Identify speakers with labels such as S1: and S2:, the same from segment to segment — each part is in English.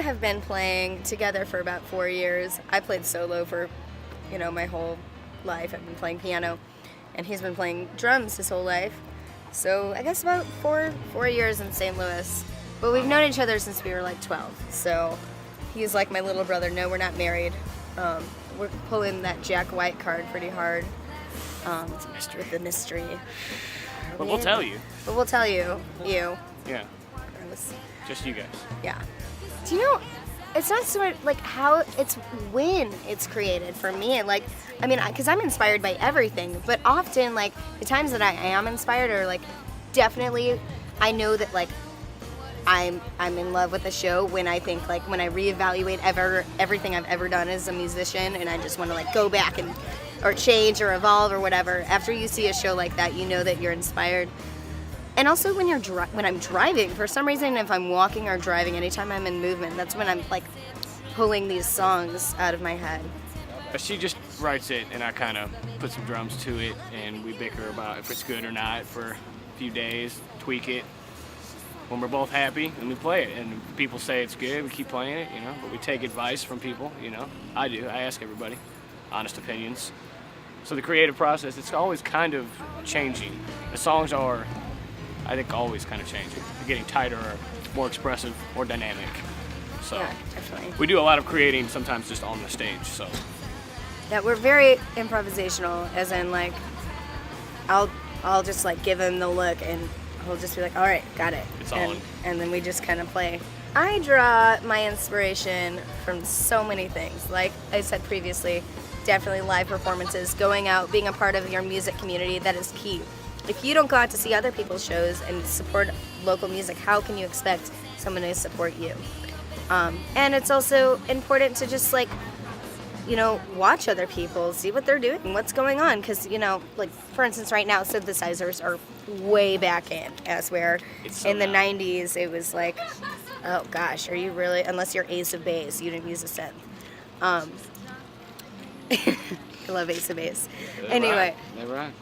S1: have been playing together for about 4 years. I played solo for, my whole life. I've been playing piano, and he's been playing drums his whole life. So I guess about four years in St. Louis. But we've known each other since we were like 12. So he's like my little brother. No, we're not married. We're pulling that Jack White card pretty hard. It's a mystery. With the mystery.
S2: But we'll tell you.
S1: But we'll tell you. You.
S2: Yeah. Just you guys.
S1: Yeah. Do you know, it's not so much like how, it's when it's created for me. Like, I mean, because I'm inspired by everything, but often, like, the times that I am inspired are, like, definitely, I know that, like, I'm in love with the show when I think, like, when I reevaluate everything I've ever done as a musician, and I just want to, like, go back or change or evolve or whatever. After you see a show like that, you know that you're inspired. And also when I'm driving, for some reason, if I'm walking or driving, anytime I'm in movement, that's when I'm, like, pulling these songs out of my head.
S2: She just writes it, and I kind of put some drums to it, and we bicker about if it's good or not for a few days, tweak it. When we're both happy, and we play it. And people say it's good, we keep playing it, but we take advice from people, I do. I ask everybody, honest opinions. So the creative process, it's always kind of changing. The songs are, I think, always kind of changing. They're getting tighter, or more expressive, more dynamic. So
S1: yeah, definitely.
S2: We do a lot of creating sometimes just on the stage, so.
S1: Yeah, we're very improvisational, as in, like, I'll just, like, give him the look, and he'll just be like, all right, got it.
S2: It's on.
S1: And then we just kind of play. I draw my inspiration from so many things. Like I said previously, definitely live performances, going out, being a part of your music community, that is key. If you don't go out to see other people's shows and support local music, how can you expect someone to support you? And it's also important to just, like, watch other people, see what they're doing, what's going on. Because, like, for instance, right now, synthesizers are way back in, as where in the 90s, it was like, oh gosh, are you really, unless you're Ace of Base, you didn't use a synth. I love Ace of Base. Anyway.
S2: They're right.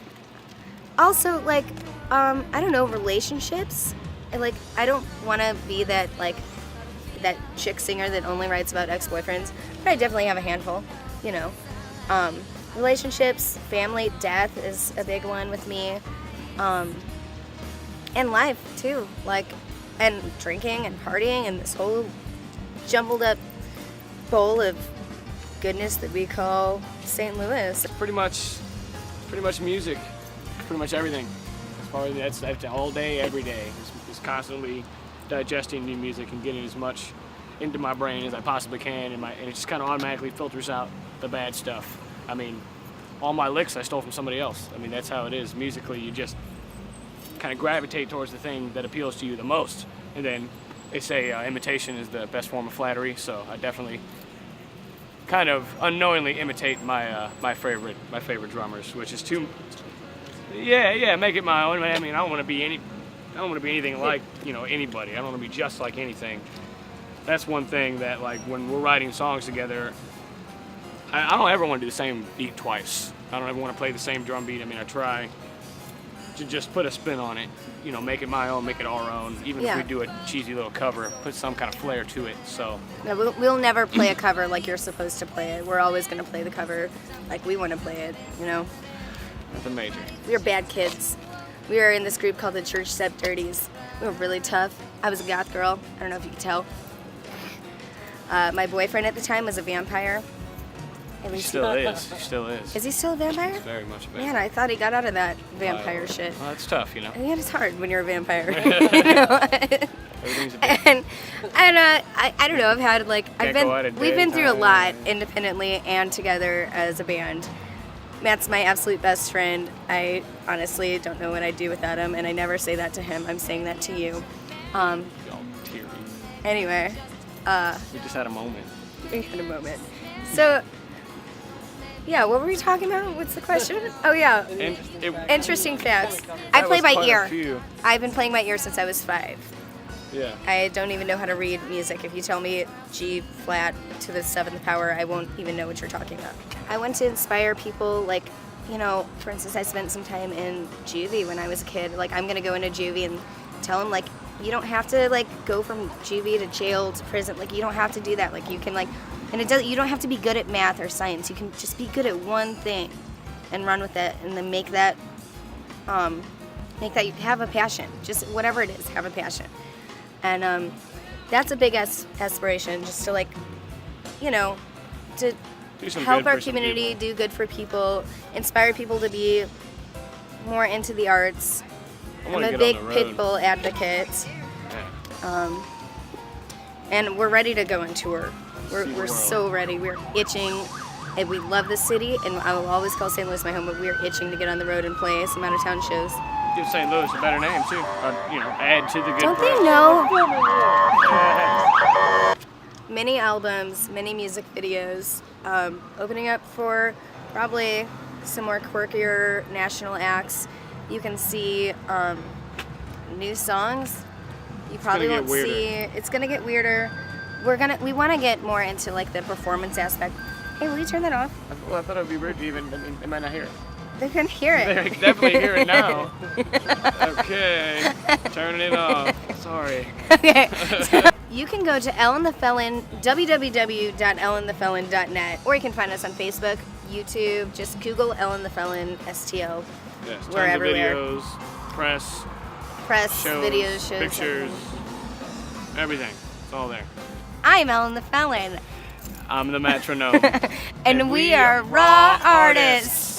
S1: Also, like, I don't know, relationships. Like, I don't want to be that, like, that chick singer that only writes about ex-boyfriends, but I definitely have a handful, relationships, family, death is a big one with me, and life too, like, and drinking and partying and this whole jumbled up bowl of goodness that we call St. Louis.
S2: Pretty much music, pretty much everything. As far as that's all day, every day. It's constantly digesting new music and getting as much into my brain as I possibly can, and it just kind of automatically filters out the bad stuff. I mean, all my licks I stole from somebody else. I mean, that's how it is. Musically, you just kind of gravitate towards the thing that appeals to you the most. And then they say imitation is the best form of flattery, so I definitely kind of unknowingly imitate my favorite drummers, which is make it my own. I mean, I don't want to be anything like, anybody. I don't want to be just like anything. That's one thing that, like, when we're writing songs together, I don't ever want to do the same beat twice. I don't ever want to play the same drum beat. I mean, I try to just put a spin on it, make it my own, make it our own. Even if we do a cheesy little cover, put some kind of flair to it, so.
S1: No, we'll never play a cover like you're supposed to play it. We're always going to play the cover like we want to play it,
S2: Nothing major.
S1: We were bad kids. We were in this group called the Church Step Dirties. We were really tough. I was a goth girl. I don't know if you could tell. My boyfriend at the time was a vampire. At least
S2: he still is.
S1: Is he still a vampire?
S2: He's very much a vampire.
S1: Man, I thought he got out of that vampire shit.
S2: Well, that's tough,
S1: Yeah, it's hard when you're a vampire.
S2: Everything's a bit.
S1: And I don't know. I've had, like, we've been through a lot independently and together as a band. Matt's my absolute best friend. I honestly don't know what I'd do without him, and I never say that to him. I'm saying that to you.
S2: Teary.
S1: Anyway.
S2: We just had a moment.
S1: So, yeah, what were we talking about? What's the question? Oh, yeah. Interesting facts. I play by ear. I've been playing by ear since I was 5.
S2: Yeah.
S1: I don't even know how to read music. If you tell me G flat to the 7th power, I won't even know what you're talking about. I want to inspire people, like, for instance, I spent some time in juvie when I was a kid. Like, I'm going to go into juvie and tell them, like, You don't have to like go from juvie to jail to prison. Like you don't have to do that. Like you can like, and it does. You don't have to be good at math or science. You can just be good at one thing, and run with it, and then make that you have a passion. Just whatever it is, have a passion, and that's a big aspiration. Just to like, you know, to help our community, do good for people, inspire people to be more into the arts. I'm a big Pitbull advocate, and we're ready to go on tour. We're so ready. We're itching, and we love the city, and I will always call St. Louis my home, but we're itching to get on the road and play some out-of-town shows.
S2: Give St. Louis a better name, too. Add to the good
S1: Don't
S2: press.
S1: they know? Many albums, many music videos, opening up for probably some more quirkier national acts. You can see new songs. You probably won't see. It's gonna get weirder. We want to get more into like the performance aspect. Hey, will you turn that off?
S2: Well, I thought it would be rude to even. They might not hear it.
S1: They can hear it.
S2: They can definitely hear it now. Okay, turning it off. Sorry.
S1: Okay. You can go to Ellen the Felon, www.ellenthefelon.net, or you can find us on Facebook, YouTube. Just Google Ellen the Felon, STL.
S2: Yes,
S1: We're everywhere.
S2: Videos, press, shows,
S1: videos, shows,
S2: pictures, everything. It's all there.
S1: I'm Ellen the Felon.
S2: I'm the Mattronome.
S1: and we are raw artists.